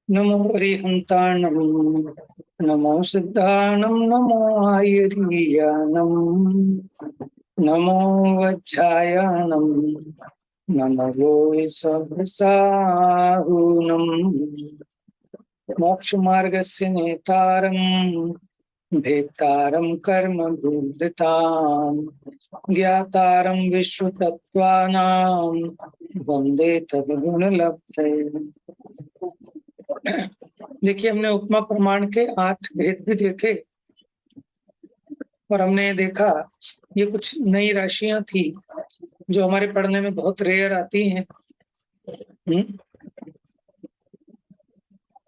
नमो हरिहन्ताणं नमो सिद्धाणं नमो आयुर्यानं नमो वज्रायणं नमो वोऽसहसाहुनं मोक्षमार्गस्य नेतारं भेत्तारं कर्म भूततां ज्ञातारं विश्वतत्त्वानां वन्दे तद्गुणलब्धये। देखिए, हमने उपमा प्रमाण के 8 भेद भी देखे और हमने देखा ये कुछ नई राशियां थी जो हमारे पढ़ने में बहुत रेयर आती हैं।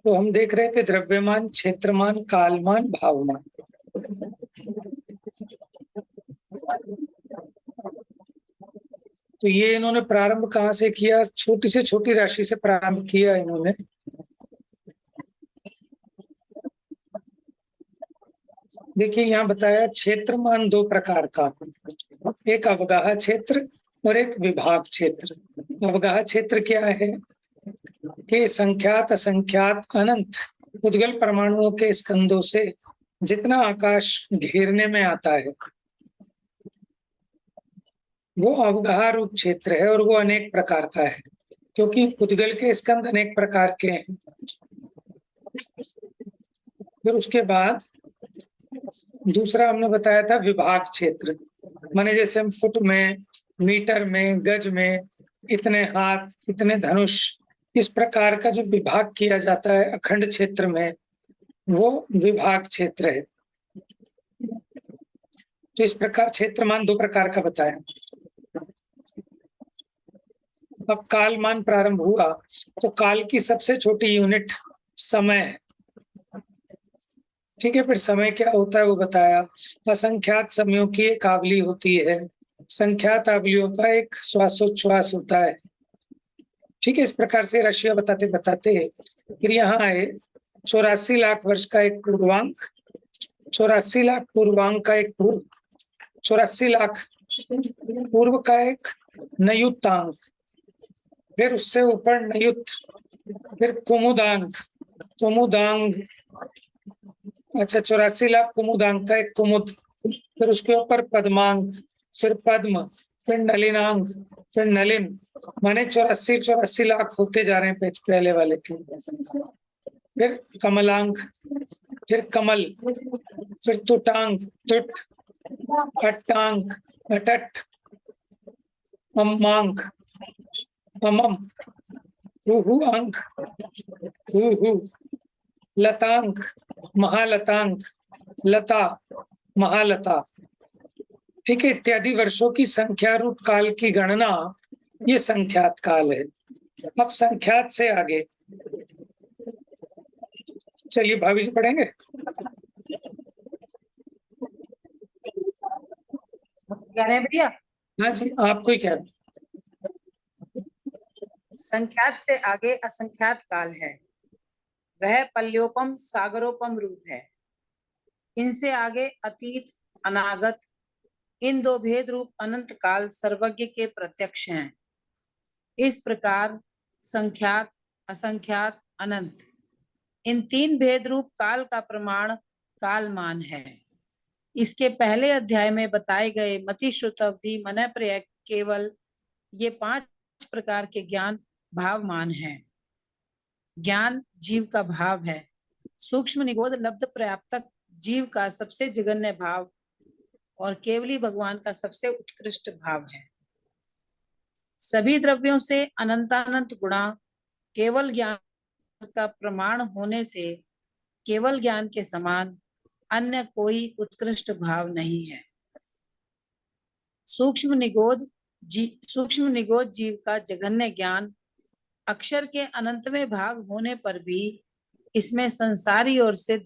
तो हम देख रहे थे द्रव्यमान, क्षेत्रमान, कालमान, भावमान। तो ये इन्होंने प्रारंभ कहाँ से किया? छोटी से छोटी राशि से प्रारंभ किया इन्होंने। देखिए, यहाँ बताया क्षेत्रमान 2 प्रकार का, एक अवगाह क्षेत्र और एक विभाग क्षेत्र। अवगाह क्षेत्र क्या है कि संख्यात, असंख्यात, अनंत उद्गल परमाणुओं के स्कंदों से जितना आकाश घेरने में आता है वो अवगाह रूप क्षेत्र है, और वो अनेक प्रकार का है क्योंकि उद्गल के स्कंद अनेक प्रकार के हैं। फिर उसके बाद दूसरा हमने बताया था विभाग क्षेत्र, माने जैसे हम फुट में, मीटर में, गज में, इतने हाथ, इतने धनुष, इस प्रकार का जो विभाग किया जाता है अखंड क्षेत्र में, वो विभाग क्षेत्र है। तो इस प्रकार क्षेत्रमान 2 प्रकार का बताया। अब कालमान प्रारंभ हुआ तो काल की सबसे छोटी यूनिट समय है। ठीक है, फिर समय क्या होता है वो बताया। असंख्यात समयों की एक आवली होती है, संख्यात आवलियों का एक श्वासोच्छ्वास होता है। ठीक है, इस प्रकार से राशियां बताते बताते फिर यहाँ आए 84 लाख वर्ष का एक पूर्वांक, 84 लाख पूर्वांक का एक पूर्व, 84 लाख पूर्व का एक नयुत्तांक, फिर उससे ऊपर नयुत, फिर कुमुदांक, कुमुदांग, अच्छा 84 लाख कुमुदांक का एक कुमुद, फिर उसके ऊपर पद्मांक, फिर पद्म, फिर नलिनांक, फिर नलिन, माने 84 लाख होते जा रहे हैं पहले वाले के। फिर कमलांक, फिर कमल, फिर तुटांक, तुट, अट्टांक, अटट, अम्मांक, अमम, हुहु अंक, हुहु, लतांक, महालतांक, लता, महालता। ठीक है, इत्यादि वर्षों की संख्या रूप काल की गणना ये संख्यात काल है। अब संख्यात से आगे चलिए भाभी जी पढ़ेंगे। कह रहे हैं भैया? हाँ जी, आपको ही कह। संख्यात से आगे असंख्यात काल है, वह पल्योपम सागरोपम रूप है। इनसे आगे अतीत अनागत, इन 2 भेद रूप अनंत काल सर्वज्ञ के प्रत्यक्ष हैं। इस प्रकार संख्यात, असंख्यात, अनंत, इन 3 भेद रूप काल का प्रमाण कालमान है। इसके पहले अध्याय में बताए गए मति श्रुतवधि मन प्रयक केवल ये 5 प्रकार के ज्ञान भावमान है। ज्ञान जीव का भाव है। सूक्ष्म निगोद लब्ध प्राप्तक जीव का सबसे जघन्य भाव और केवली भगवान का सबसे उत्कृष्ट भाव है। सभी द्रव्यों से अनंतानंत गुणा केवल ज्ञान का प्रमाण होने से केवल ज्ञान के समान अन्य कोई उत्कृष्ट भाव नहीं है। सूक्ष्म निगोद जीव का जघन्य ज्ञान अक्षर के अनंतवें भाग होने पर भी इसमें संसारी और सिद्ध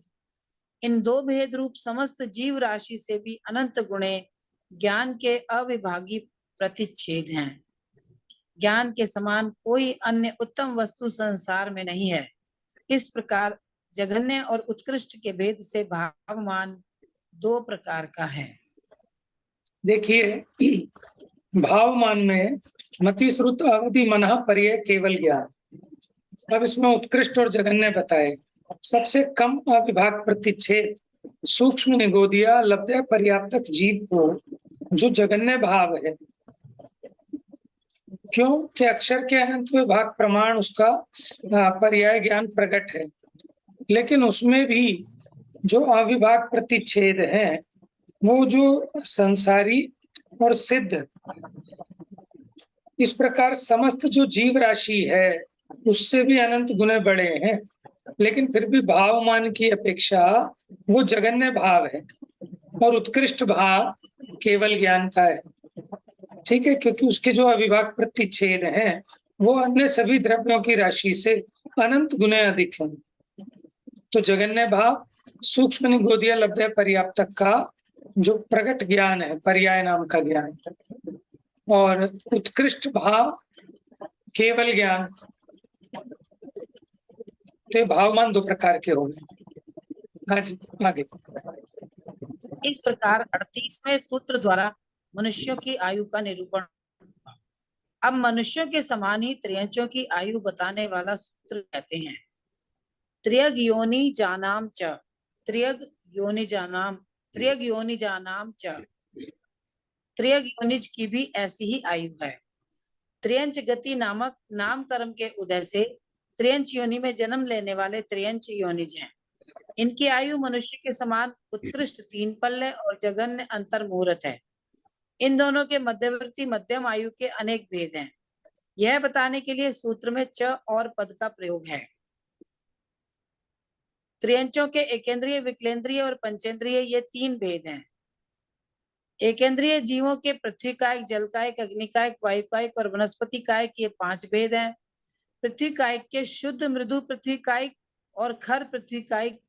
इन 2 भेद रूप समस्त जीव राशि से भी अनंत गुणे ज्ञान के अविभागी प्रतिच्छेद हैं। ज्ञान के समान कोई अन्य उत्तम वस्तु संसार में नहीं है। इस प्रकार जघन्य और उत्कृष्ट के भेद से भावमान 2 प्रकार का है। देखिए, भावमान में मति श्रुत अवधि मनः पर्यय केवल ज्ञान, अब इसमें उत्कृष्ट और जघन्य बताए। सबसे कम अविभाग प्रतिच्छेद सूक्ष्म निगोदिया लब्ध पर्याप्तक जीव को जो जघन्य भाव है, क्यों कि अक्षर के अनंत विभाग प्रमाण उसका पर्याय ज्ञान प्रकट है, लेकिन उसमें भी जो अविभाग प्रतिच्छेद है वो जो संसारी और सिद्ध, इस प्रकार समस्त जो जीव राशि है उससे भी अनंत गुने बड़े हैं, लेकिन फिर भी भावमान की अपेक्षा वो जघन्य भाव है और उत्कृष्ट भाव केवल ज्ञान का है। ठीक है, क्योंकि उसके जो अविभाग प्रतिच्छेद हैं वो अन्य सभी द्रव्यों की राशि से अनंत गुने अधिक हैं। तो जघन्य भाव सूक्ष्म निगोदिया लब्ध पर्याप्तक का जो प्रकट ज्ञान है, पर्याय नाम का ज्ञान, और उत्कृष्ट भाव केवल ज्ञान, तो भावमान दो प्रकार के हो गए। हाँ जी, आगे। इस प्रकार 38वें सूत्र द्वारा मनुष्यों की आयु का निरूपण। अब मनुष्यों के समान ही त्रियंचों की आयु बताने वाला सूत्र कहते हैं, त्रियग योनि जानाम च, त्रियग योनि जानाम च। त्रियग योनिज की भी ऐसी ही आयु है। त्रियंच गति नामक नाम कर्म के उदय से त्रियंच योनि में जन्म लेने वाले त्रियंच योनिज हैं। इनकी आयु मनुष्य के समान उत्कृष्ट 3 पल्ले और जघन्य अंतर मुहूर्त है। इन दोनों के मध्यवर्ती मध्यम आयु के अनेक भेद हैं। यह बताने के लिए सूत्र में च और पद का प्रयोग है। त्रियंचों के एकेंद्रीय, विकलेंद्रीय और पंचेंद्रीय ये 3 भेद हैं। एकेंद्रीय जीवों के पृथ्वी कायिक, जल कायिक, अग्नि कायिक, वायु कायिक और वनस्पति कायिक ये 5 भेद हैं। पृथ्वी कायिक के शुद्ध मृदु पृथ्वी कायिक और खर पृथ्वी कायिक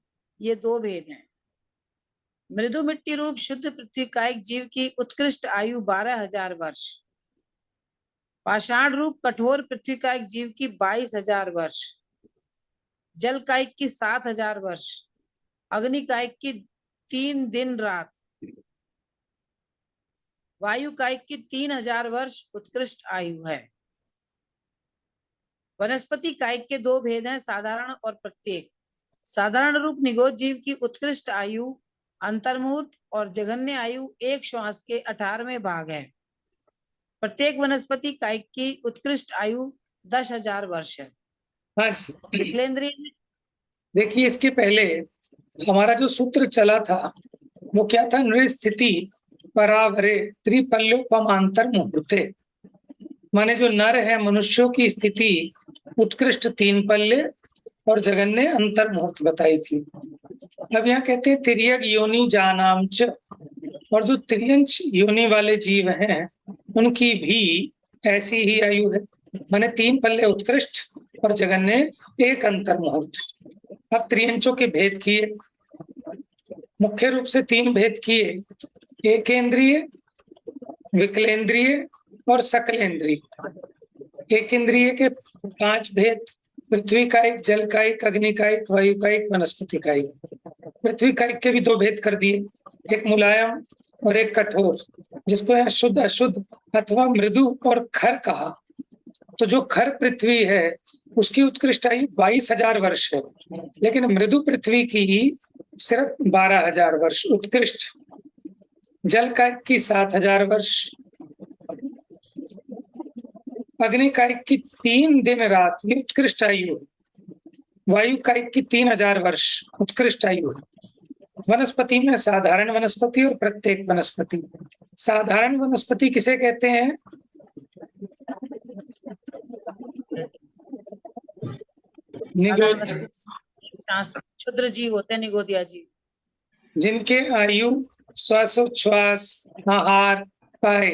ये 2 भेद हैं। मृदु मिट्टी रूप शुद्ध पृथ्वी कायिक जीव की उत्कृष्ट आयु 12,000 वर्ष, पाषाण रूप कठोर पृथ्वी कायिक जीव की 22,000 वर्ष, जल कायिक की 7,000 वर्ष, अग्नि कायिक की 3 दिन रात, वायु कायिक की 3,000 वर्ष उत्कृष्ट आयु है। वनस्पति कायिक के 2 भेद हैं, साधारण और प्रत्येक। साधारण रूप निगोद जीव की उत्कृष्ट आयु अंतर्मुहूर्त और जघन्य आयु 1 श्वास के 18वें भाग है। प्रत्येक वनस्पति कायिक की उत्कृष्ट आयु 10,000 वर्ष है। हाँ, विकलेंद्रीय देखिए इसके पहले हमारा जो सूत्र चला था वो क्या था, नृस्थिति परावरे त्रिपल्योपमांतर मुहूर्ते, माने जो नर है मनुष्यों की स्थिति उत्कृष्ट 3 पल्ले और जघन्य अंतर मुहूर्त बताई थी। अब यहाँ कहते हैं तिर्यक योनि जानाम च, और जो त्रियंच योनि वाले जीव हैं उनकी भी ऐसी ही आयु है, माने 3 पल्ले उत्कृष्ट और जघन्य 1 अंतर मुहूर्त। अब त्रियंचों के भेद किए, मुख्य रूप से 3 भेद किए, एकेंद्रीय, विकलेंद्रीय और सकलेंद्रीय। एकेंद्रीय के 5 भेद, पृथ्वी कायिक, जल कायिक, अग्नि कायिक, वायु कायिक, वनस्पति कायिक। पृथ्वी कायिक के भी 2 भेद कर दिए, एक मुलायम और एक कठोर, जिसको यहाँ शुद्ध, अशुद्ध अथवा मृदु और खर कहा। तो जो खर पृथ्वी है उसकी उत्कृष्ट आयु 22,000 वर्ष है, लेकिन मृदु पृथ्वी की सिर्फ 12,000 वर्ष उत्कृष्ट, जल कायिक की 7,000 वर्ष, अग्नि कायिक की 3 दिन रात ये उत्कृष्ट आयु, वायु कायिक की 3,000 वर्ष उत्कृष्ट आयु। वनस्पति में साधारण वनस्पति और प्रत्येक वनस्पति। साधारण वनस्पति किसे कहते हैं? क्षुद्र जीव होते हैं, निगोदिया जीव, जिनके आयु श्वासोच्छ्वास, आहार, काय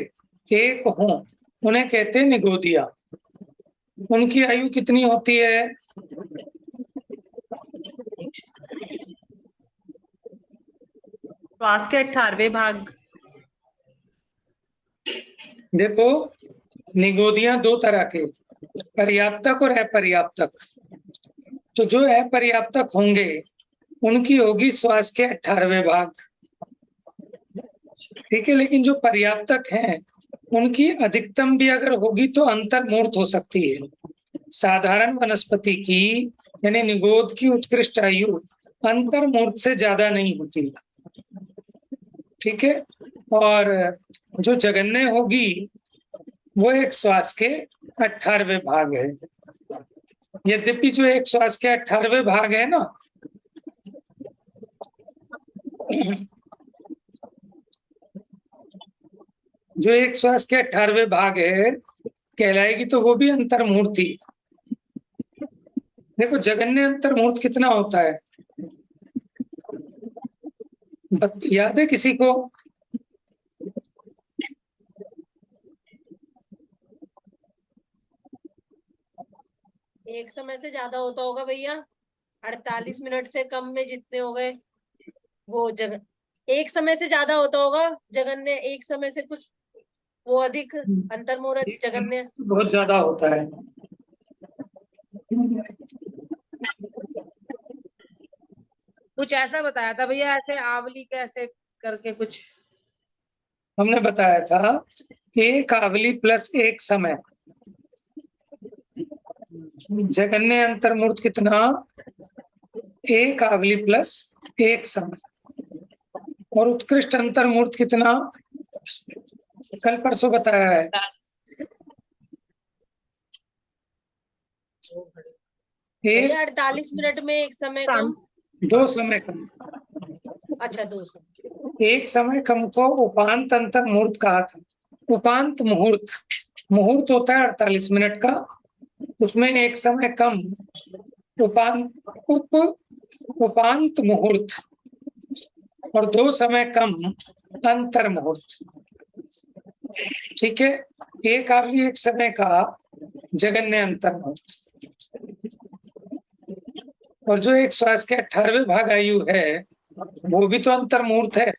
एक हो, उन्हें कहते हैं निगोदिया। उनकी आयु कितनी होती है? श्वास के 18वें भाग। देखो, निगोदिया 2 तरह के, पर्याप्तक और अपर्याप्तक। तो जो अपर्याप्तक होंगे उनकी होगी श्वास के 18वें भाग, ठीक है। लेकिन जो पर्याप्तक हैं उनकी अधिकतम भी अगर होगी तो अंतर मुहूर्त हो सकती है। साधारण वनस्पति की यानी निगोद की उत्कृष्ट आयु अंतर्मूर्त से ज्यादा नहीं होती। ठीक है। और जो जगन्य होगी वो एक श्वास के 18वें भाग है। यद्यपि जो एक श्वास के 18वें भाग है ना, जो एक श्वास के 18वें भाग है कहलाएगी तो वो भी अंतर्मूर्त थी। देखो जगन्य अंतर्मूर्त कितना होता है याद है किसी को? एक समय से ज्यादा होता होगा भैया, 48 मिनट से कम में जितने हो गए वो एक समय से ज्यादा होता होगा जगन्य, एक समय से कुछ वो अधिक अंतर्मूर्त जगन्य बहुत ज्यादा होता है। कुछ ऐसा बताया था भैया, ऐसे आवली कैसे करके कुछ हमने बताया था एक आवली प्लस एक समय। जगन्य अंतर्मूर्त कितना? एक आवली प्लस एक समय। और उत्कृष्ट अंतर्मूर्त कितना? कल परसों बताया है। भैया 48 मिनट में एक समय कम, 2 समय कम। अच्छा 2 समय। एक समय कम को उपांत अंतर्मूर्त कहा था। उपांत मुहूर्त, मुहूर्त होता है 48 मिनट का, उसमें एक समय कम उपांत मुहूर्त और 2 समय कम अंतर मुहूर्त। ठीक है। एक आवली एक समय का जगन्य अंतर मुहूर्त। और जो एक श्वास के 18वें भाग आयु है वो भी तो अंतर्मूर्त है,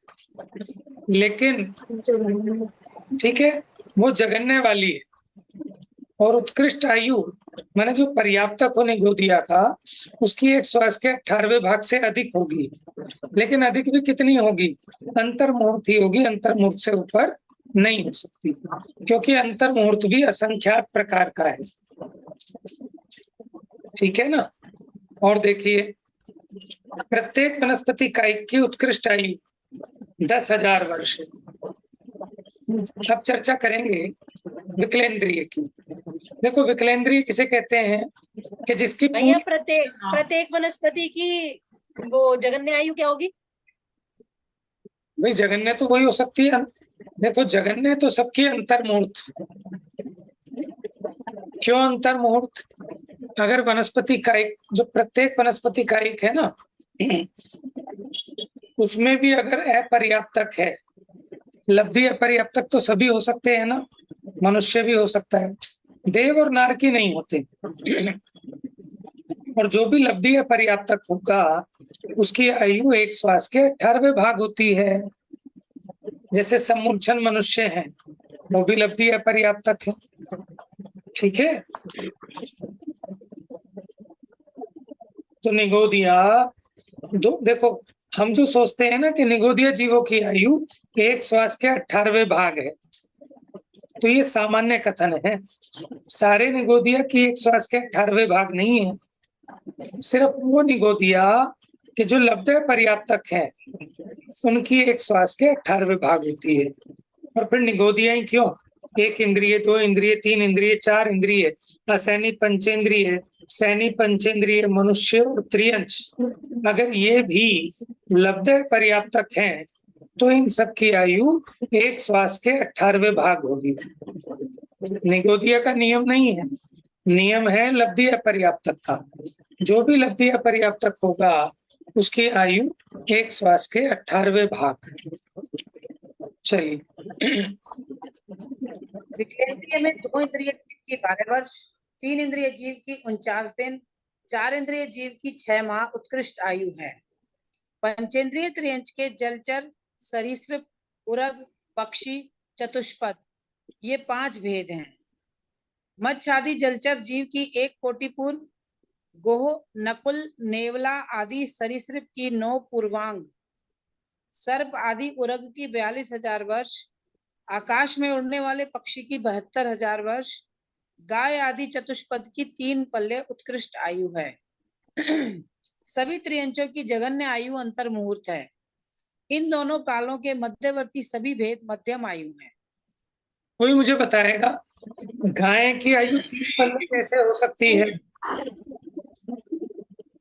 लेकिन ठीक है वो जगन्य वाली है। और उत्कृष्ट आयु मैंने जो पर्याप्तक होने को दिया था उसकी एक श्वास के 18वें भाग से अधिक होगी, लेकिन अधिक भी कितनी होगी? अंतर्मूर्त ही होगी, अंतर्मूर्त से ऊपर नहीं हो सकती, क्योंकि अंतर्मूर्त भी असंख्यात प्रकार का है। ठीक है ना। और देखिए प्रत्येक वनस्पति कायिक की उत्कृष्ट आयु 10,000 वर्ष है। अब चर्चा करेंगे विकलेंद्रिय की। देखो विकलेंद्रिय किसे कहते हैं कि जिसकी भैया प्रत्येक वनस्पति की वो जगन्य आयु क्या होगी? भाई जगन्य तो वही हो सकती है। देखो जगन्य तो सबकी अंतर्मूर्त। क्यों अंतर्मूर्त? अगर वनस्पति कायिक जो प्रत्येक वनस्पति कायिक है ना उसमें भी अगर अपर्याप्तक है, लब्धि अपर्याप्तक तो सभी हो सकते हैं ना, मनुष्य भी हो सकता है, देव और नार की नहीं होते। और जो भी लब्धि अपर्याप्तक होगा उसकी आयु एक श्वास के 18वें भाग होती है। जैसे सम्मूर्छन मनुष्य है वो भी लब्धि अपर्याप्तक है। ठीक है। तो निगोदिया देखो हम जो सोचते हैं ना कि निगोदिया जीवों की आयु एक श्वास के 18वें भाग है, तो ये सामान्य कथन है। सारे निगोदिया की एक श्वास के 18वें भाग नहीं है, सिर्फ वो निगोदिया कि जो लब्धि पर्याप्तक है उनकी एक श्वास के 18वें भाग होती है। और फिर निगोदिया ही क्यों? 1 इंद्रिय, 2 इंद्रिय, 3 इंद्रिय, 4 इंद्रिय, असैनी पंचेंद्रिय, सैनी पंचेंद्रिय, मनुष्य और त्रियंश, अगर ये भी लब्धि पर्याप्तक हैं तो इन सब की आयु एक श्वास के 18वें भाग होगी। निगोदिया का नियम नहीं है, नियम है लब्धि अपर्याप्तक का। जो भी लब्धि अपर्याप्तक होगा उसकी आयु एक श्वास के 18वें भाग। चलिए विकलेंद्रिय में 2 इंद्रिय जीव की 12 वर्ष, 3 इंद्रिय जीव की 49 दिन, 4 इंद्रिय जीव की 6 माह उत्कृष्ट आयु है। पंचेंद्रिय त्रियंच के जलचर, सरीसृप, उरग, पक्षी, चतुष्पद ये 5 भेद हैं। मत्स्य आदि जलचर जीव की 1 कोटि पूर्व, गोह, नकुल, नेवला आदि सरीसृप की 9 पूर्वांग, सर्प आदि उरग की 42,000 वर्ष, आकाश में उड़ने वाले पक्षी की 72,000 वर्ष, गाय आदि चतुष्पद की 3 पल्ले उत्कृष्ट आयु है। सभी त्रियंचों की जघन्य आयु अंतर मुहूर्त है। इन दोनों कालों के मध्यवर्ती सभी भेद मध्यम आयु है। कोई मुझे बताएगा गाय की आयु 3 पल्ले कैसे हो सकती है?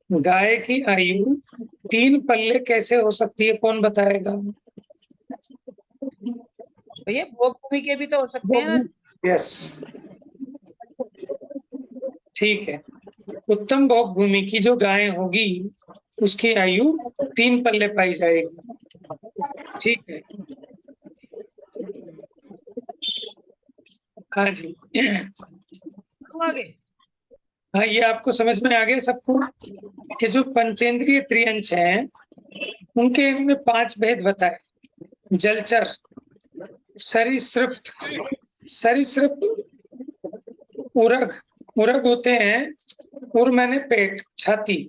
गाय की आयु 3 पल्ले कैसे हो सकती है, कौन बताएगा? भैया भोग भूमि के भी तो हो सकते हैं ना। यस, ठीक है। उत्तम भोग भूमि की जो गाय होगी उसकी आयु 3 पल्ले पाई जाएगी। ठीक है, हाँ जी। आगे हाँ, ये आपको समझ में आ गया सबको कि जो पंचेंद्रिय त्रियंच हैं उनके इन्होंने 5 भेद बताए। जलचर, सरीसृप, सरीसृप, उरग, उरग होते हैं, उर मैंने पेट, छाती,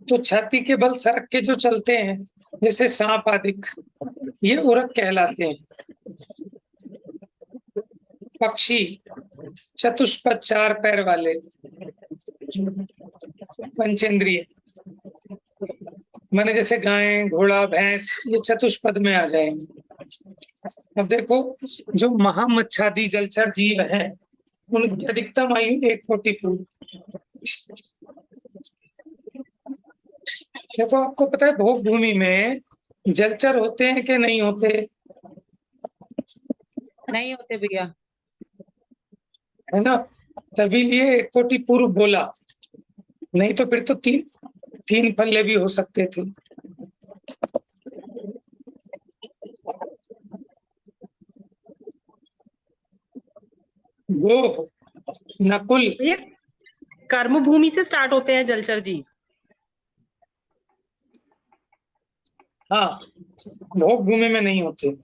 तो छाती के बल सरक के जो चलते हैं जैसे सांप आदि, ये उरग कहलाते हैं। पक्षी, चतुष्पद 4 पैर वाले, पंचेंद्रिय, माने जैसे गाय, घोड़ा, भैंस, ये चतुष्पद में आ जाएंगे। अब देखो जो महामच्छादी जलचर जीव हैं उनकी अधिकतम आयु 1 कोटि पूर्व। देखो आपको पता है भोग भूमि में जलचर होते हैं कि नहीं होते? नहीं होते भैया। है ना, तभी लिए 1 कोटि पूर्व बोला, नहीं तो फिर तो 3 पल्ले भी हो सकते थे। गो, नकुल, ये कर्म भूमि से स्टार्ट होते हैं जलचर जी। हाँ, भोग भूमि में नहीं होते।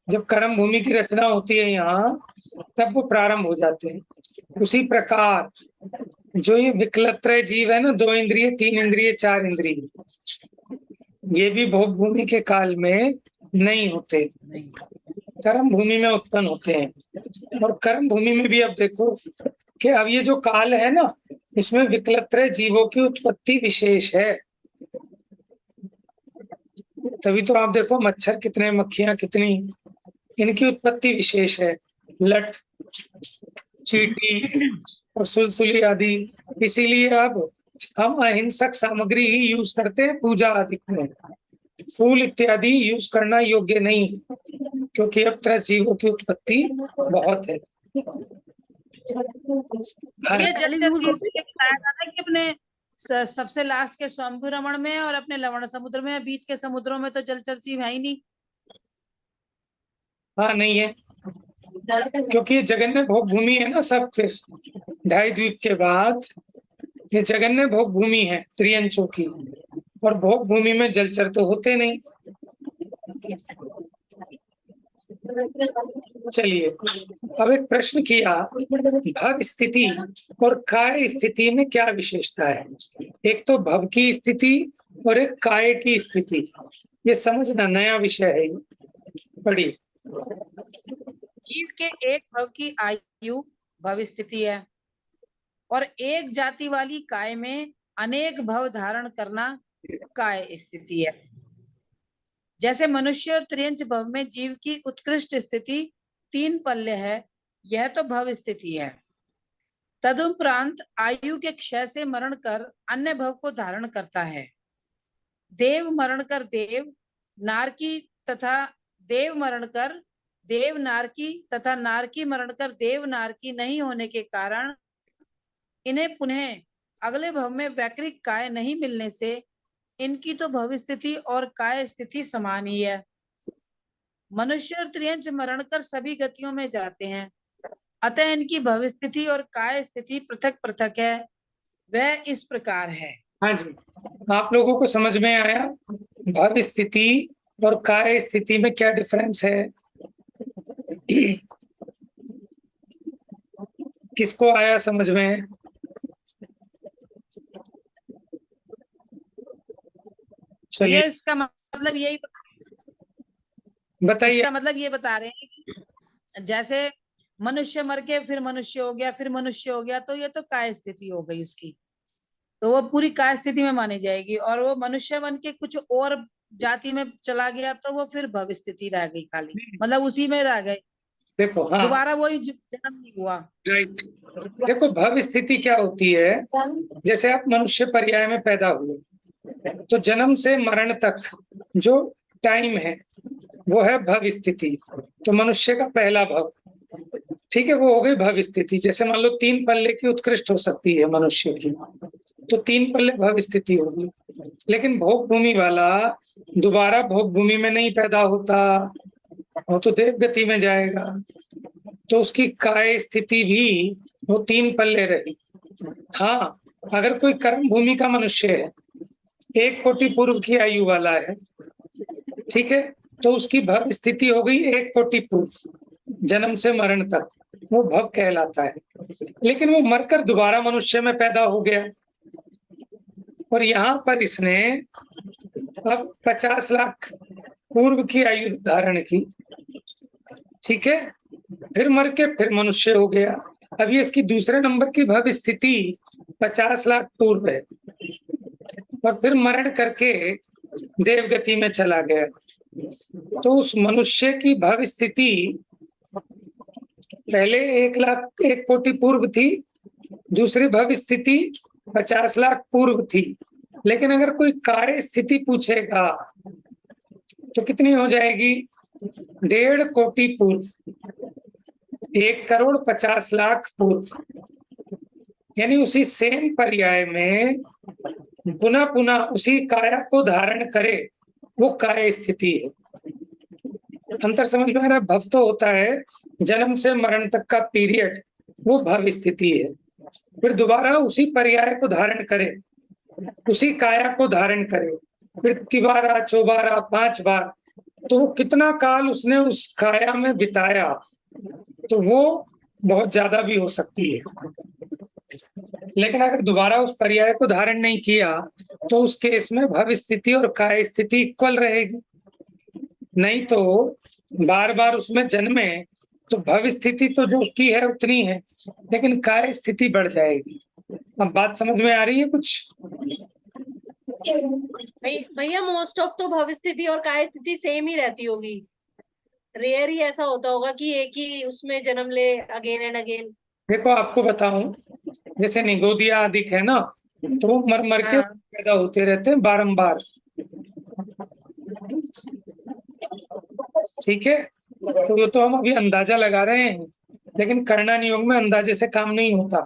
जब कर्म भूमि की रचना होती है यहाँ तब वो प्रारंभ हो जाते हैं। उसी प्रकार जो ये विकलत्रय जीव है ना, 2 इंद्रिय, 3 इंद्रिय, 4 इंद्रिय, ये भी भोग भूमि के काल में नहीं होते, कर्म भूमि में उत्पन्न होते हैं। और कर्म भूमि में भी अब देखो कि अब ये जो काल है ना, इसमें विकलत्रय जीवों की उत्पत्ति विशेष है। तभी तो आप देखो मच्छर कितने, मक्खियां कितनी, इनकी उत्पत्ति विशेष है। लट, चींटी और सुलसुली आदि। इसीलिए अब हम अहिंसक सामग्री ही यूज करते हैं पूजा आदि में। फूल इत्यादि यूज करना योग्य नहीं है, क्योंकि अब त्रस्त जीवों की उत्पत्ति बहुत है। हाँ, ये जलचर यूज जीव होते ये बताया था ना कि अपने सबसे लास्ट के स्वयंभू रमण में और अपने लवण समुद्र में, बीच के समुद्रों में तो जलचर जीव है ही नहीं। हाँ नहीं है, क्योंकि ये जगन्य भोग भूमि है ना सब। फिर 2.5 द्वीप के बाद ये जगन्य भोग भूमि है त्रियंचों की, और भोग भूमि में जलचर तो होते नहीं। चलिए, अब एक प्रश्न किया, भव स्थिति और काय स्थिति में क्या विशेषता है? एक तो भव की स्थिति और एक काय की स्थिति, ये समझना नया विषय है। पढ़िए। जीव के एक भव की आयु भव स्थिति है और एक जाति वाली काय में अनेक भव धारण करना काय स्थिति है। जैसे मनुष्य और त्रियंच भव में जीव की उत्कृष्ट स्थिति 3 पल्ले है, यह तो भव स्थिति है। तदुपरांत आयु के क्षय से मरण कर अन्य भव को धारण करता है। देव मरण कर देव नारकी तथा देव मरण कर देव नारकी तथा नारकी मरण कर देव नारकी नहीं होने के कारण इन्हें पुनः अगले भव में वैकृक काय नहीं मिलने से इनकी तो भव स्थिति और काय स्थिति समान ही है। मनुष्य और त्रियंच मरण कर सभी गतियों में जाते हैं, अतः इनकी भव स्थिति और काय स्थिति पृथक पृथक है। वह इस प्रकार है। हाँ जी, आप लोगों को समझ में आया भव स्थिति और काय स्थिति में क्या डिफरेंस है? किसको आया समझ में? चलिए इसका मतलब यही बताइए। इसका मतलब ये बता रहे हैं कि जैसे मनुष्य मर के फिर मनुष्य हो गया, फिर मनुष्य हो गया, तो ये तो काय स्थिति हो गई उसकी, तो वो पूरी काय स्थिति में मानी जाएगी। और वो मनुष्य बन के कुछ और जाति में चला गया तो वो फिर भव स्थिति रह गई खाली, मतलब उसी में रह गए, देखो, हाँ, दोबारा वही जन्म नहीं हुआ। राइट। देखो, भव स्थिति क्या होती है, जैसे आप मनुष्य पर्याय में पैदा हुए तो जन्म से मरण तक जो टाइम है वो है भव स्थिति। तो मनुष्य का पहला भव, ठीक है, वो हो गई भव स्थिति। जैसे मान लो 3 पल्ले की उत्कृष्ट हो सकती है मनुष्य की, तो 3 पल्ले भव स्थिति होगी। लेकिन भोग भूमि वाला दोबारा भोग भूमि में नहीं पैदा होता, वो तो देव गति में जाएगा, तो उसकी काय स्थिति भी वो 3 पल्ले रही। हाँ, अगर कोई कर्म भूमि का मनुष्य है, 1 कोटि पूर्व की आयु वाला है, ठीक है, तो उसकी भव स्थिति हो गई 1 कोटि पूर्व, जन्म से मरण तक, वो भव कहलाता है। लेकिन वो मरकर दोबारा मनुष्य में पैदा हो गया, और यहाँ पर इसने अब 50 लाख पूर्व की आयु धारण की, ठीक है, फिर मर के फिर मनुष्य हो गया। अब ये इसकी दूसरे नंबर की भव स्थिति 50 लाख पूर्व है, और फिर मरण करके देव गति में चला गया। तो उस मनुष्य की भव स्थिति पहले 1 कोटि पूर्व थी, दूसरी भव स्थिति 50 लाख पूर्व थी। लेकिन अगर कोई कार्य स्थिति पूछेगा तो कितनी हो जाएगी? 1.5 कोटि पूर्व, 1,50,00,000 पूर्व। यानी उसी सेम पर्याय में पुनः पुनः उसी काया को धारण करे, वो काय स्थिति है। अंतर समझ में आ रहा है? भव तो होता है जन्म से मरण तक का पीरियड, वो भव स्थिति है। फिर दोबारा उसी पर्याय को धारण करे, उसी काया को धारण करे, फिर 3 चौबारा 5 बार, तो वो कितना काल उसने उस काया में बिताया, तो वो बहुत ज्यादा भी हो सकती है। लेकिन अगर दोबारा उस पर्याय को धारण नहीं किया तो उस केस में भव स्थिति और काय स्थिति इक्वल रहेगी। नहीं तो बार बार उसमें जन्मे तो भव स्थिति तो जो की है उतनी है, लेकिन काय स्थिति बढ़ जाएगी। अब बात समझ में आ रही है कुछ? भैया मोस्ट ऑफ तो भव स्थिति और काय स्थिति सेम ही रहती होगी, रेयर ही ऐसा होता होगा कि एक ही उसमें जन्म ले अगेन एंड अगेन। देखो, आपको बताऊं, जैसे निगोदिया आदि है ना, तो वो मर मर के पैदा होते रहते हैं बारंबार, ठीक है। तो ये तो हम अभी अंदाजा लगा रहे हैं, लेकिन करना नियोग में अंदाजे से काम नहीं होता।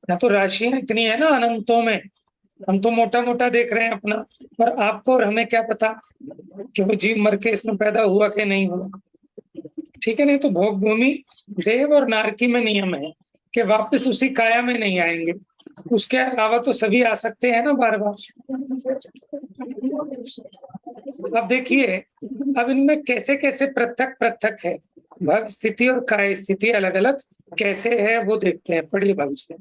या तो राशियां इतनी है ना अनंतों में, हम तो मोटा मोटा देख रहे हैं अपना, पर आपको और हमें क्या पता कि वो जीव मर के इसमें पैदा हुआ कि नहीं हुआ, ठीक है। नहीं तो भोग भूमि देव और नारकी में नियम है कि वापस उसी काया में नहीं आएंगे, उसके अलावा तो सभी आ सकते हैं ना बार बार। अब देखिए, अब इनमें कैसे कैसे पृथक पृथक है, भव स्थिति और काय स्थिति अलग अलग कैसे है वो देखते हैं। पढ़िए भविष्य।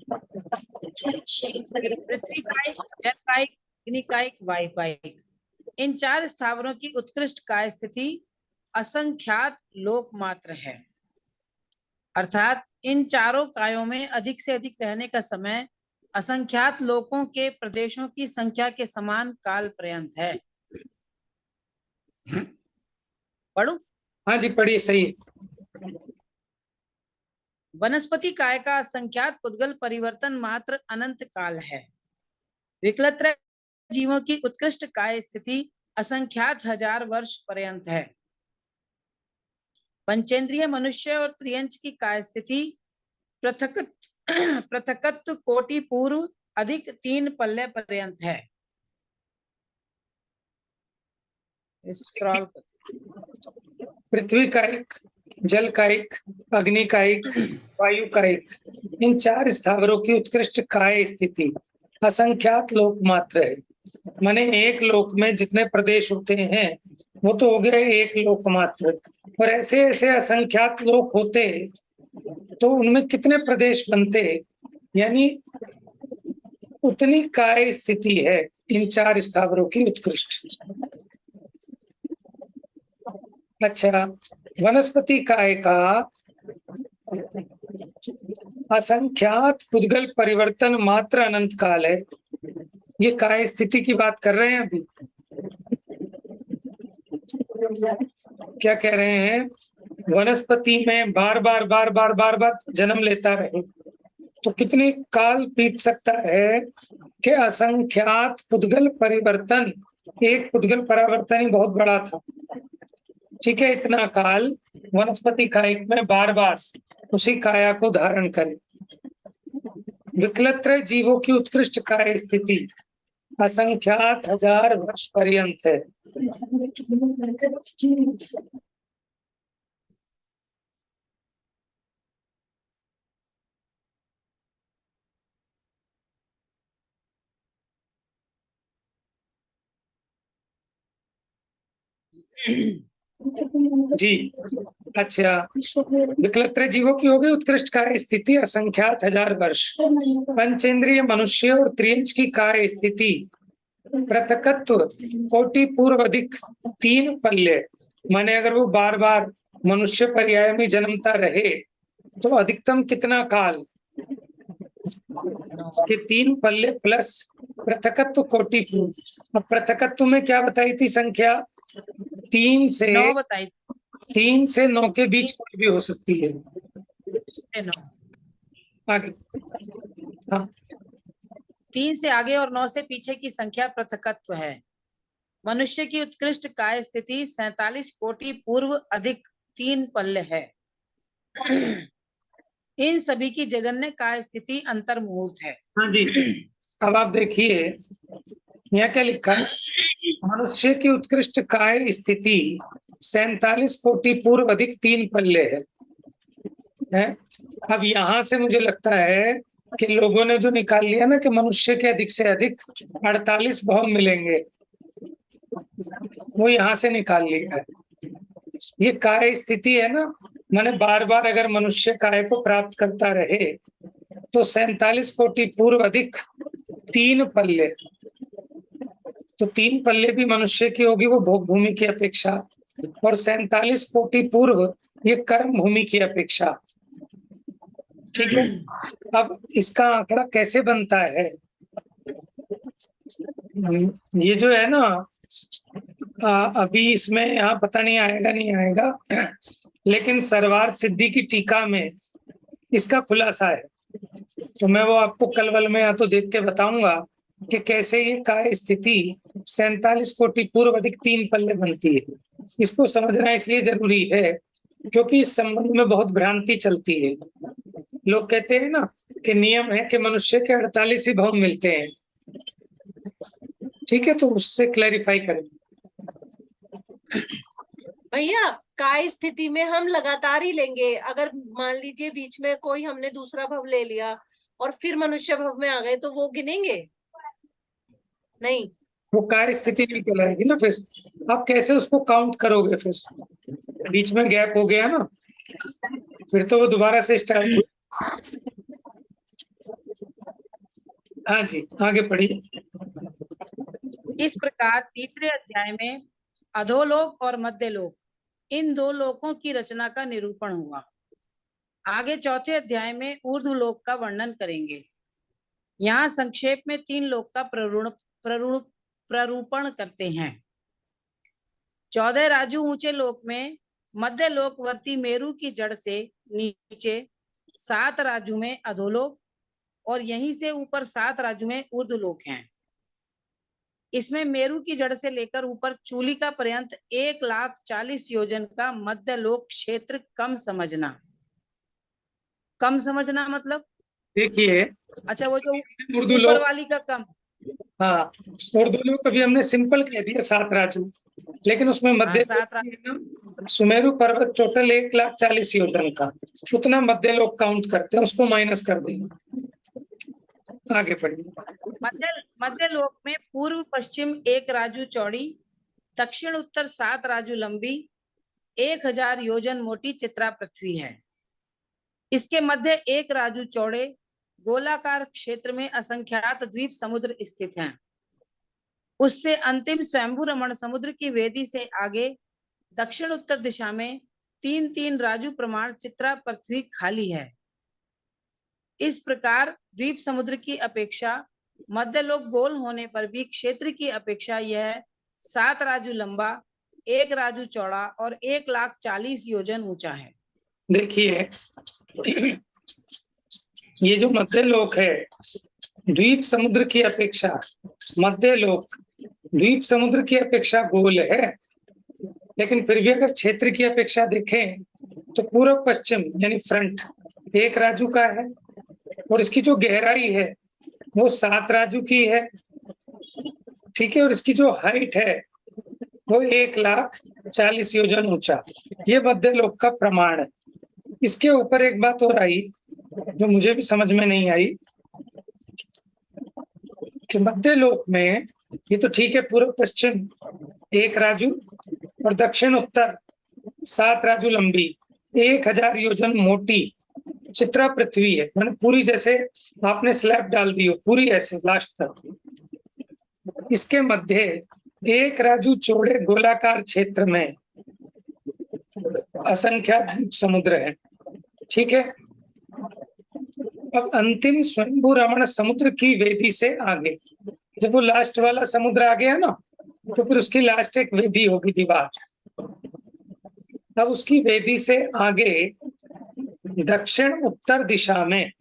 पृथ्वी कायिक, जल कायिक, अग्नि कायिक, वायु कायिक, इन 4 स्थावरों की उत्कृष्ट काय स्थिति असंख्यात लोक मात्र है। अर्थात इन चारों कायों में अधिक से अधिक रहने का समय असंख्यात लोकों के प्रदेशों की संख्या के समान काल पर्यंत है। पढ़ूं? हाँ जी, पढ़िए, सही। वनस्पति काय का असंख्यात पुद्गल परिवर्तन मात्र अनंत काल है। विकलत्रय जीवों की उत्कृष्ट काय स्थिति असंख्यात हजार वर्ष पर्यंत है। पंचेंद्रिय मनुष्य और त्रियंच की काय स्थिति पृथकत्व कोटि पूर्व अधिक 3 पल्ले पर्यंत है। पृथ्वी कायिक, जल कायिक, अग्नि कायिक, वायु कायिक, इन 4 स्थावरों की उत्कृष्ट काय स्थिति असंख्यात लोक मात्र है। माने एक लोक में जितने प्रदेश होते हैं वो तो हो गए एक लोक मात्र, और ऐसे ऐसे असंख्यात लोक होते तो उनमें कितने प्रदेश बनते, यानी उतनी काय स्थिति है इन 4 स्थावरों की उत्कृष्ट। अच्छा, वनस्पति काय का असंख्यात पुद्गल परिवर्तन मात्र अनंत काल है। ये काय स्थिति की बात कर रहे हैं अभी। क्या कह रहे हैं, वनस्पति में बार बार जन्म लेता रहे तो कितने काल बीत सकता है कि असंख्यात पुद्गल परिवर्तन, एक पुद्गल परिवर्तन ही बहुत बड़ा था, ठीक है, इतना काल वनस्पति कायिक में बार बार उसी काया को धारण करे। विकलत्रय जीवों की उत्कृष्ट काय स्थिति असंख्यात हजार वर्ष पर्यंत है। जी अच्छा, विकलत्रय जीवों की हो गई उत्कृष्ट काय स्थिति असंख्यात हजार वर्ष। पंचेंद्रिय मनुष्य और त्रियंच की काय स्थिति पृथकत्व कोटि पूर्व अधिक 3 पल्ले, माने अगर वो बार बार मनुष्य पर्याय में जन्मता रहे तो अधिकतम कितना काल के 3 पल्ले प्लस पृथकत्व कोटि पूर्व। अब पृथकत्व में क्या बताई थी संख्या, 3 से 9 बताई। 3 से 9 के बीच कोई भी हो सकती है। 9 आगे हाँ 3 से आगे और 9 से पीछे की संख्या पृथकत्व है। मनुष्य की उत्कृष्ट काय स्थिति 47 कोटि पूर्व अधिक 3 पल्ले है। इन सभी की जगन्य काय स्थिति अंतर्मुहूर्त है। हाँ जी, अब आप देखिए यहाँ क्या लिखा है, मनुष्य की उत्कृष्ट काय स्थिति 47 कोटि पूर्व अधिक 3 पल्ले है। अब यहाँ से मुझे लगता है कि लोगों ने जो निकाल लिया ना कि मनुष्य के अधिक से अधिक 48 भव मिलेंगे, वो यहाँ से निकाल लिया है। ये काय स्थिति है ना, माने बार बार अगर मनुष्य काय को प्राप्त करता रहे तो 47 कोटि पूर्व अधिक 3 पल्ले, तो 3 पल्ले भी मनुष्य की होगी वो भोग भूमि की अपेक्षा, और 47 कोटि पूर्व ये कर्म भूमि की अपेक्षा, ठीक है। अब इसका आंकड़ा कैसे बनता है, ये जो है ना अभी इसमें यहाँ पता नहीं आएगा नहीं आएगा, लेकिन सर्वार्थ सिद्धि की टीका में इसका खुलासा है, तो मैं वो आपको कल वल में या तो देख के बताऊंगा कि कैसे ये काय स्थिति 47 कोटि पूर्व अधिक 3 पल्ले बनती है। इसको समझना इसलिए जरूरी है क्योंकि इस संबंध में बहुत भ्रांति चलती है। लोग कहते हैं ना कि नियम है कि मनुष्य के 48 ही भव मिलते हैं, ठीक है, तो उससे क्लैरिफाई करें। भैया काय स्थिति में हम लगातार ही लेंगे, अगर मान लीजिए बीच में कोई हमने दूसरा भव ले लिया और फिर मनुष्य भव में आ गए तो वो गिनेंगे नहीं, वो काय स्थिति नहीं कहलाएगी ना, फिर आप कैसे उसको काउंट करोगे, फिर बीच में गैप हो गया ना, फिर तो वो दोबारा से स्टार्ट। हाँ जी आगे पढ़िए। इस प्रकार तीसरे अध्याय में अधोलोक और मध्यलोक इन 2 लोकों की रचना का निरूपण हुआ। आगे चौथे अध्याय में ऊर्ध्वलोक का वर्णन करेंगे। यहाँ संक्षेप में 3 लोक का प्ररूपण करते हैं। 14 राजू ऊंचे लोक में मध्य लोकवर्ती मेरु की जड़ से नीचे 7 राजू में अधोलोक और यहीं से ऊपर 7 राजू में ऊर्ध्वलोक हैं। इसमें मेरु की जड़ से लेकर ऊपर चूलिका पर्यंत 1,40,000 योजन का मध्य लोक क्षेत्र कम समझना मतलब देखिए अच्छा वो जो उर्दू ऊपर लोक, वाली का कम, हाँ उर्दू लोक अभी हमने सिंपल कह दिया 7 राजू, लेकिन उसमें मध्य 7 सुमेरु पर्वत टोटल 1,40,000 योजन का, उतना मध्य लोक काउंट करते हैं, उसको माइनस कर देंगे। आगे पढ़िए। मध्य लोक में पूर्व पश्चिम 1 राजू चौड़ी, दक्षिण उत्तर 7 राजू लंबी, 1,000 योजन मोटी चित्रा पृथ्वी है। इसके मध्य 1 राजू चौड़े गोलाकार क्षेत्र में असंख्यात द्वीप समुद्र स्थित हैं। उससे अंतिम स्वयंभू रमण समुद्र की वेदी से आगे दक्षिण उत्तर दिशा में 3-3 राजू प्रमाण चित्रा पृथ्वी खाली है। इस प्रकार द्वीप समुद्र की अपेक्षा मध्यलोक गोल होने पर भी क्षेत्र की अपेक्षा यह 7 राजू लंबा, 1 राजू चौड़ा और 1,40,000 योजन ऊंचा है। देखिए, ये जो मध्यलोक है, द्वीप समुद्र की अपेक्षा मध्यलोक द्वीप समुद्र की अपेक्षा गोल है, लेकिन फिर भी अगर क्षेत्र की अपेक्षा देखें तो पूर्व पश्चिम यानी फ्रंट 1 राजू का है और इसकी जो गहराई है वो 7 राजू की है, ठीक है। और इसकी जो हाइट है वो 1,40,000 योजन ऊंचा। ये मध्यलोक का प्रमाण है। इसके ऊपर एक बात और आई जो मुझे भी समझ में नहीं आई कि मध्यलोक में ये तो ठीक है, पूर्व पश्चिम 1 राजू और दक्षिण उत्तर 7 राजू लंबी 1,000 योजन मोटी चित्रा पृथ्वी है, मैंने पूरी जैसे आपने स्लैब डाल दी हो पूरी ऐसे लास्ट तक। इसके मध्य 1 राजू चौड़े गोलाकार क्षेत्र में असंख्यात द्वीप समुद्र है, ठीक है। अब अंतिम स्वयंभू रमण समुद्र की वेदी से आगे, जब वो लास्ट वाला समुद्र आ गया ना, तो फिर उसकी लास्ट एक वेदी होगी दीवार। अब उसकी वेदी से आगे दक्षिण उत्तर दिशा में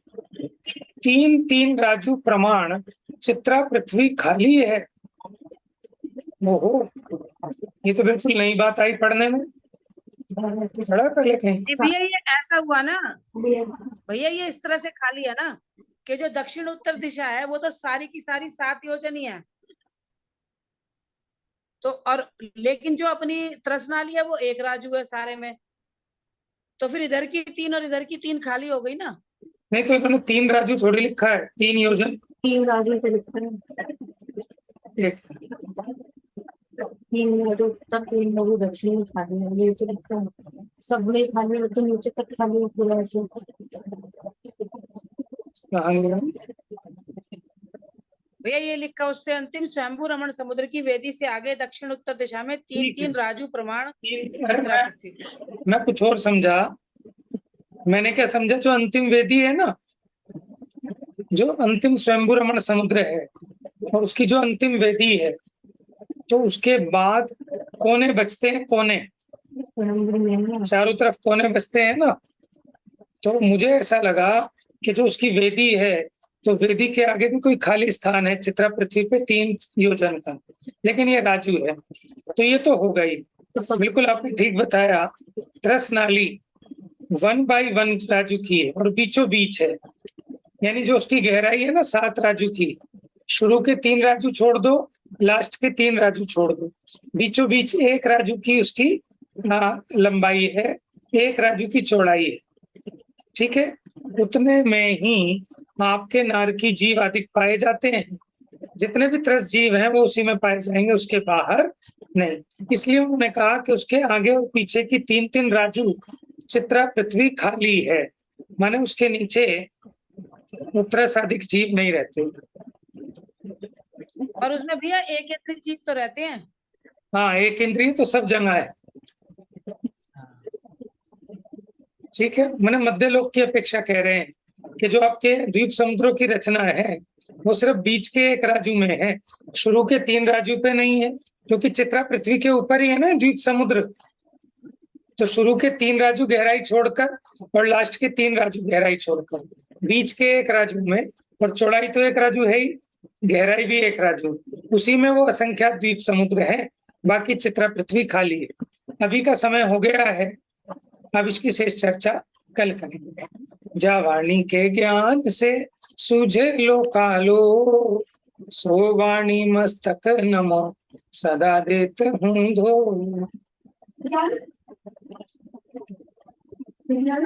3-3 राजू प्रमाण चित्रा पृथ्वी खाली है। ओहो, ये तो बिल्कुल नई बात आई पढ़ने में। पढ़ा पहले कहीं? भैया ये ऐसा हुआ ना भैया, ये इस तरह से खाली है ना कि जो दक्षिण उत्तर दिशा है वो तो सारी की सारी 7 योजन ही है, तो और लेकिन जो अपनी त्रसनाली है वो 1 राजू है सारे में, तो फिर इधर की 3 और इधर की 3 खाली हो गई ना। नहीं तो इन्होंने 3 राजू थोड़ी लिखा है, 3 योजन। 3 राजू तो लिखा है, एक 3 राजू तक 3 लोग दक्षिण में खाली है, ये तो लिखा है सब में खाली है, तो नीचे तक खाली है पूरा ऐसे। भैया ये लिखा उससे अंतिम स्वयंभू रमण समुद्र की वेदी से आगे दक्षिण उत्तर दिशा में 3-3 राजू प्रमाण चित्रा पृथ्वी। मैं कुछ और समझा। मैंने क्या समझा, जो अंतिम वेदी है ना, जो अंतिम स्वयंभू रमण समुद्र है और उसकी जो अंतिम वेदी है, तो उसके बाद कोने बचते हैं, कोने चारों तरफ कोने बचते हैं ना। तो मुझे ऐसा लगा कि जो उसकी वेदी है, तो वेदी के आगे भी कोई खाली स्थान है चित्रा पृथ्वी पे 3 योजन का, लेकिन ये राजू है, तो ये तो हो गई। तो बिल्कुल आपने ठीक बताया। त्रस नाली 1/1 राजू की है और बीचों बीच है, यानी जो उसकी गहराई है ना 7 राजू की, शुरू के 3 राजू छोड़ दो, लास्ट के 3 राजू छोड़ दो, बीचों बीच 1 राजू की उसकी लंबाई है, 1 राजू की चौड़ाई है, ठीक है। उतने में ही आपके नारकी जीव आदि पाए जाते हैं। जितने भी त्रस जीव हैं वो उसी में पाए जाएंगे, उसके बाहर नहीं। इसलिए उन्होंने कहा कि उसके आगे और पीछे की 3-3 राजू चित्रा पृथ्वी खाली है, माने उसके नीचे त्रस अधिक जीव नहीं रहते। और उसमें भैया एक एक जीव तो रहते हैं। हाँ, एक इंद्रिय तो सब जगह है, ठीक है। मैंने मध्यलोक की अपेक्षा कह रहे हैं कि जो आपके द्वीप समुद्रों की रचना है वो सिर्फ बीच के 1 राजू में है, शुरू के 3 राजू पे नहीं है, क्योंकि चित्रा पृथ्वी के ऊपर ही है ना द्वीप समुद्र। तो शुरू के 3 राजू गहराई छोड़कर और लास्ट के 3 राजू गहराई छोड़कर, बीच के 1 राजू में, और चौड़ाई तो 1 राजू है ही, गहराई भी 1 राजू, उसी में वो असंख्यात द्वीप समुद्र है, बाकी चित्रा पृथ्वी खाली है। अभी का समय हो गया है, अब इसकी शेष चर्चा कल करेंगे। जावाणी के ज्ञान से सूझे लो कालो, सो वाणी मस्तक नमो सदा देत हूँ धो। Yeah.